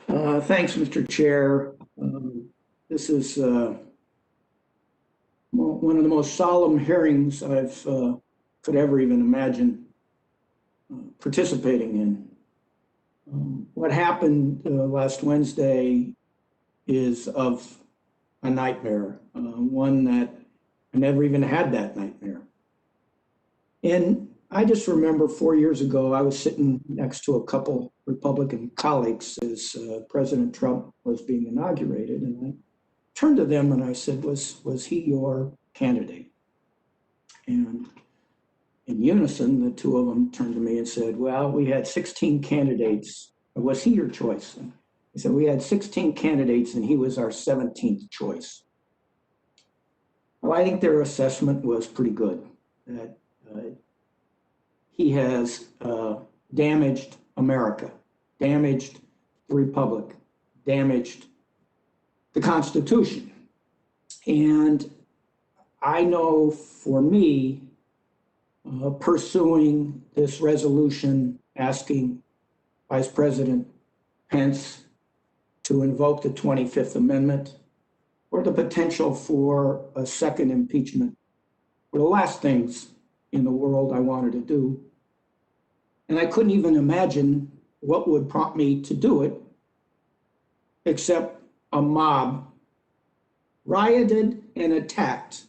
Thanks, Mr. Chair. This is one of the most solemn hearings I've could ever even imagine participating in. What happened last Wednesday is of a nightmare, one that I never even had that nightmare. And I just remember 4 years ago, I was sitting next to a couple Republican colleagues as President Trump was being inaugurated. And I turned to them and I said, was he your candidate? And in unison, the two of them turned to me and said, well, we had 16 candidates. Was he your choice? And he said, we had 16 candidates and he was our 17th choice. Well, I think their assessment was pretty good, that he has damaged America, damaged the Republic, damaged the Constitution. And I know for me, pursuing this resolution asking Vice President Pence to invoke the 25th Amendment or the potential for a second impeachment were the last things in the world I wanted to do. And I couldn't even imagine what would prompt me to do it, except a mob rioted and attacked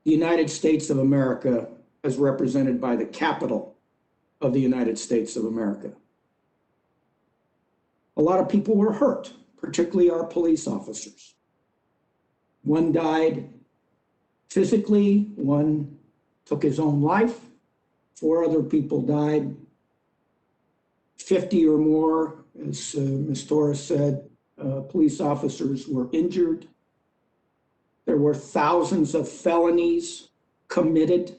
the United States of America as represented by the Capitol of the United States of America. A lot of people were hurt, particularly our police officers. One died physically, one took his own life, 4 other people died, 50 or more, as Ms. Torres said, police officers were injured. There were thousands of felonies committed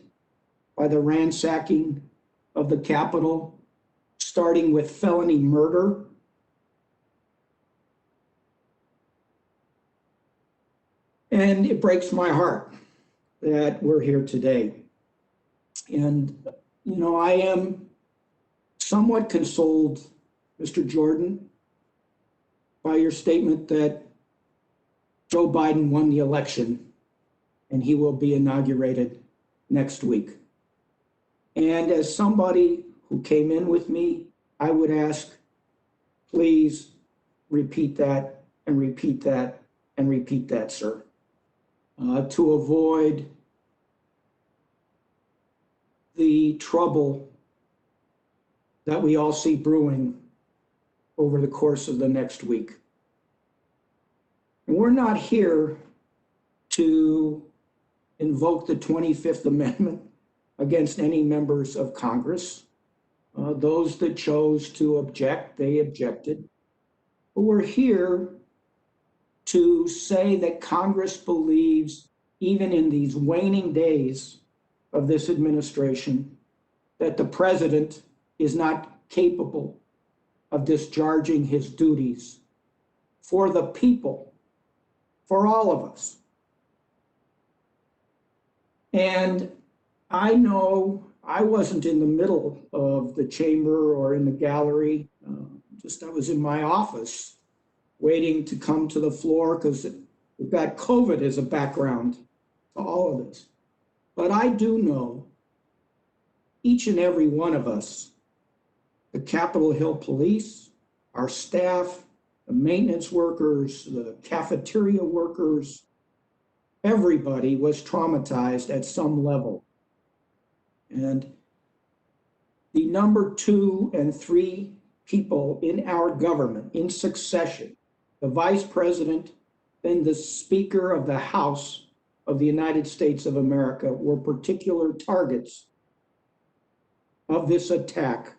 by the ransacking of the Capitol, starting with felony murder. And it breaks my heart that we're here today. And, you know, I am somewhat consoled, Mr. Jordan, by your statement that Joe Biden won the election and he will be inaugurated next week. And as somebody who came in with me, I would ask, please repeat that and repeat that and repeat that, sir, to avoid the trouble that we all see brewing over the course of the next week. And we're not here to invoke the 25th Amendment against any members of Congress. Those that chose to object, they objected. But we're here to say that Congress believes, even in these waning days of this administration, that the president is not capable of discharging his duties for the people, for all of us. And I know I wasn't in the middle of the chamber or in the gallery. I was in my office waiting to come to the floor because we've got COVID as a background to all of this. But I do know each and every one of us, the Capitol Hill Police, our staff, the maintenance workers, the cafeteria workers, everybody was traumatized at some level. And the number 2 and 3 people in our government in succession, the vice president, then the Speaker of the House of the United States of America, were particular targets of this attack,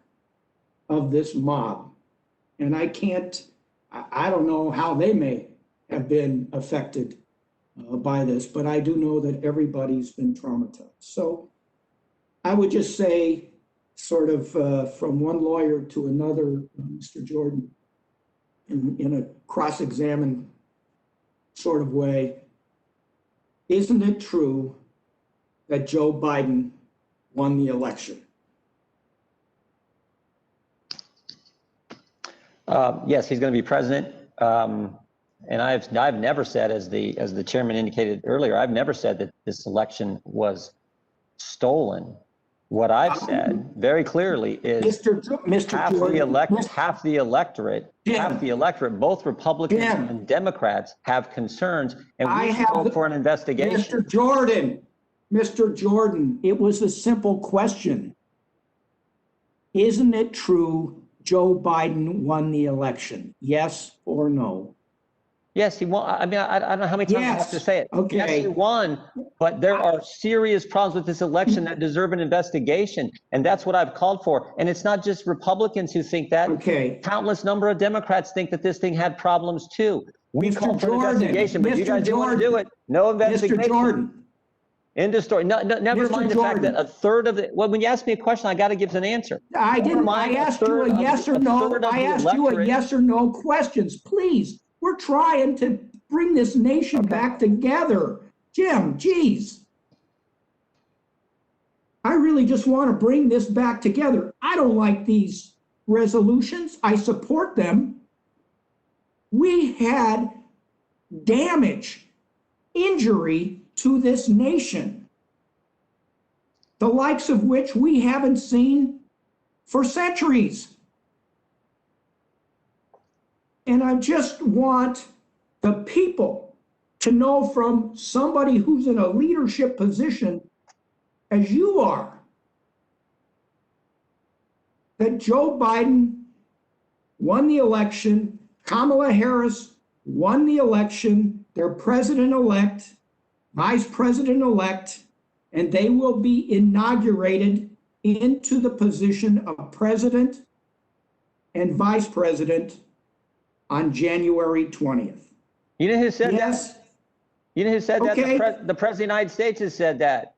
of this mob. And I don't know how they may have been affected by this, but I do know that everybody's been traumatized. So I would just say, sort of from one lawyer to another, Mr. Jordan, in a cross-examined sort of way, isn't it true that Joe Biden won the election? Yes, he's going to be president. And I've never said, as the chairman indicated earlier, I've never said that this election was stolen. What I've said very clearly is Mr. half the electorate, both Republicans Jim, and Democrats have concerns, and we called for an investigation. Mr. Jordan, it was a simple question. Isn't it true Joe Biden won the election? Yes or no? Yes, he won. I mean, I don't know how many times I have to say it. Okay. Yes, he won, but there are serious problems with this election that deserve an investigation, and that's what I've called for. And it's not just Republicans who think that. Okay. Countless number of Democrats think that this thing had problems too. We called for an Jordan, investigation, but you guys didn't want to do it. No investigation. Mr. Jordan. End of story. No, never Mr. mind the fact that a third of the, well, when you ask me a question, I got to give an answer. I didn't. I asked you a yes or no. I asked you a yes or no questions. Please, we're trying to bring this nation back together. Jim, geez. I really just want to bring this back together. I don't like these resolutions. I support them. We had damage, injury to this nation, the likes of which we haven't seen for centuries. And I just want the people to know from somebody who's in a leadership position, as you are, that Joe Biden won the election, Kamala Harris won the election, they're president-elect, vice president-elect, and they will be inaugurated into the position of president and vice president on January 20th. You know who said Yes. that? You know who said Okay. that? The President of the United States has said that.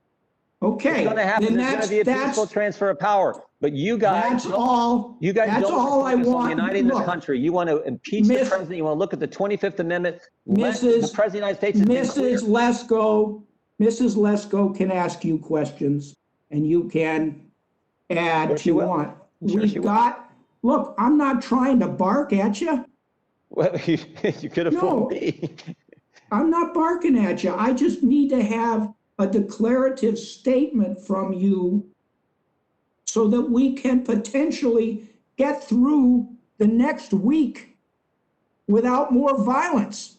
Okay. It's going to happen. Then There's going to be a peaceful transfer of power. But you guys, that's all. you guys That's don't all I focus on want. uniting this Look, country. You want to impeach the president. You want to look at the 25th Amendment. The President of the United States has been clear. Mrs. Lesko can ask you questions, and you can add if you want. We've got. Look, I'm not trying to bark at you. Well, you could have fooled me. I'm not barking at you. I just need to have a declarative statement from you so that we can potentially get through the next week without more violence.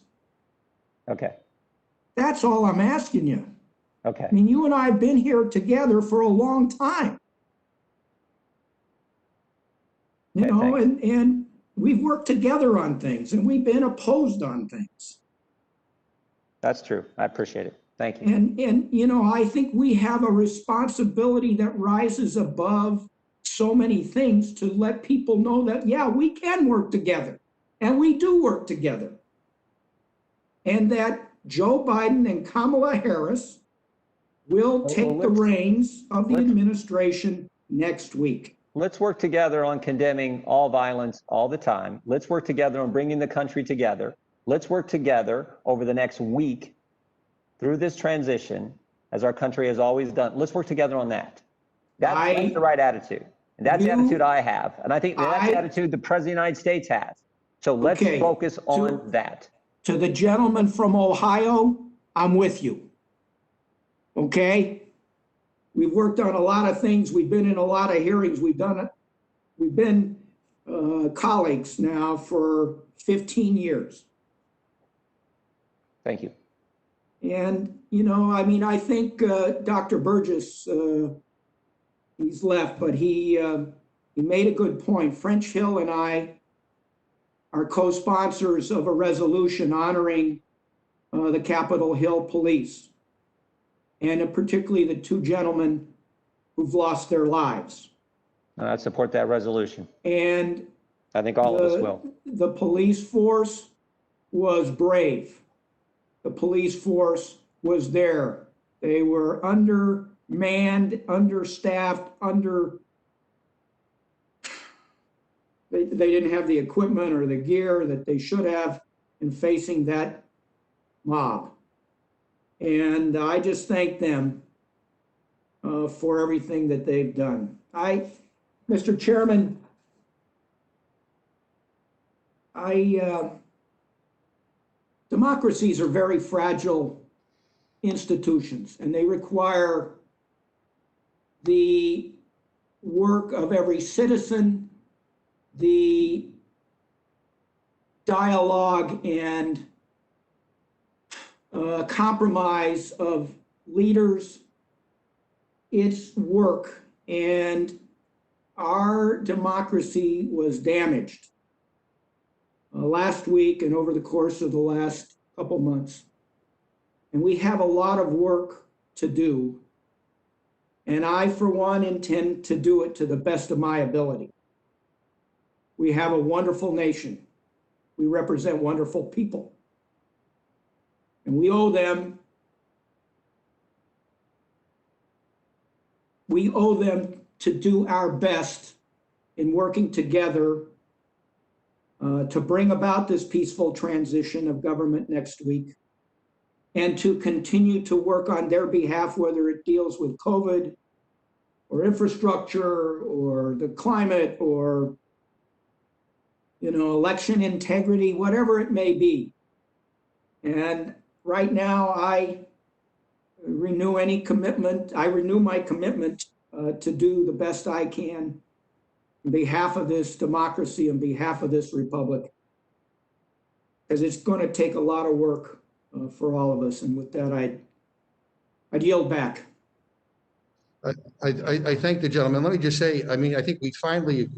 Okay. That's all I'm asking you. Okay. I mean, you and I have been here together for a long time. You know, and we've worked together on things, and we've been opposed on things. That's true. I appreciate it. Thank you. And you know, I think we have a responsibility that rises above so many things to let people know that, yeah, we can work together, and we do work together. And that Joe Biden and Kamala Harris will take the reins of the administration next week. Let's work together on condemning all violence all the time. Let's work together on bringing the country together. Let's work together over the next week through this transition, as our country has always done. Let's work together on that. That's the right attitude. And that's the attitude I have. And I think that's the attitude the President of the United States has. So let's focus on that. To the gentleman from Ohio, I'm with you. Okay? We've worked on a lot of things. We've been in a lot of hearings. We've done it. We've been colleagues now for 15 years. Thank you. And, you know, I mean, I think Dr. Burgess, he's left, but he made a good point. French Hill and I are co-sponsors of a resolution honoring the Capitol Hill police, and particularly the two gentlemen who've lost their lives. I support that resolution. And I think all of us will. The police force was brave. The police force was there. They were undermanned, understaffed, they didn't have the equipment or the gear that they should have in facing that mob. And I just thank them for everything that they've done. Mr. Chairman, Democracies are very fragile institutions, and they require the work of every citizen, the dialogue and compromise of leaders. It's work, and our democracy was damaged last week and over the course of the last couple months. And we have a lot of work to do. And I, for one, intend to do it to the best of my ability. We have a wonderful nation. We represent wonderful people. And we owe them to do our best in working together to bring about this peaceful transition of government next week, and to continue to work on their behalf, whether it deals with COVID or infrastructure or the climate or, election integrity, whatever it may be. And right now, I renew my commitment to do the best I can on behalf of this democracy, on behalf of this republic, because it's going to take a lot of work for all of us. And with that, I'd yield back. I thank the gentleman. Let me just say, I think we finally